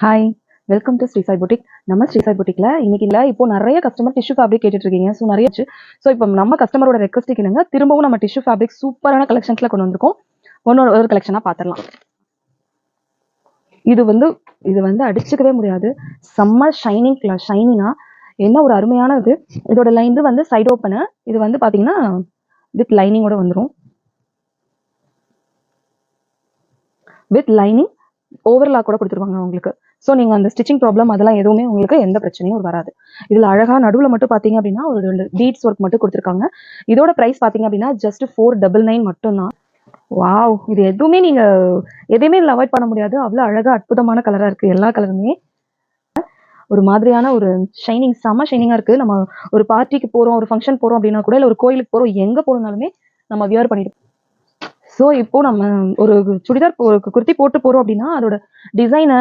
Hi, welcome to Sri Sai boutique. நம்ம ஸ்ரீ சாய் புட்டிக்ல இன்னைக்கு இப்போ நிறைய கஸ்டமர் டிஷ்யூ ஃபேப்ரிக் கேட்டுட்டு இருக்கீங்க. ஸோ நிறைய ஸோ இப்போ நம்ம கஸ்டமரோட ரெக்வஸ்ட்டுக்கு என்னங்க திரும்பவும் நம்ம டிஷ்யூ ஃபேப்ரிக் சூப்பரான கலெக்ஷன்ஸ்ல கொண்டு வந்திருக்கோம். ஒரு கலெக்ஷனா பார்த்துடலாம். இது வந்து அடிச்சுக்கவே முடியாது. செம்ம ஷைனிங்கா என்ன ஒரு அருமையான இது. இதோட லைன் வந்து சைடு ஓப்பனு. இது வந்து பாத்தீங்கன்னா வித் லைனிங்கோட வந்துடும். வித் லைனிங் ஓவர்லாக் கூட கொடுத்துருவாங்க உங்களுக்கு. ஸோ நீங்கள் அந்த ஸ்டிச்சிங் ப்ராப்ளம் அதெல்லாம் எதுவுமே உங்களுக்கு எந்த பிரச்சனையும் வராது. இதில் அழகாக நடுவில் மட்டும் பார்த்தீங்க அப்படின்னா ஒரு 2 பீட்ஸ் ஒர்க் மட்டும் கொடுத்துருக்காங்க. இதோட ப்ரைஸ் பார்த்தீங்க அப்படின்னா ஜஸ்ட் 499 மட்டும்தான். வாவ், இது எதுவுமே நீங்கள் எதையுமே இதில் அவாய்ட் பண்ண முடியாது. அவ்வளோ அழகாக அற்புதமான கலராக இருக்குது. எல்லா கலருமே ஒரு மாதிரியான ஒரு செம்ம ஷைனிங்காக இருக்குது. நம்ம ஒரு பார்ட்டிக்கு போகிறோம், ஒரு ஃபங்க்ஷன் போகிறோம் அப்படின்னா கூட, இல்லை ஒரு கோயிலுக்கு போகிறோம், எங்கே போகிறோம்னாலுமே நம்ம வியர் பண்ணிட்டு. ஸோ இப்போ நம்ம ஒரு சுடிதார் குர்த்தி போட்டு போகிறோம் அப்படின்னா அதோட டிசைனை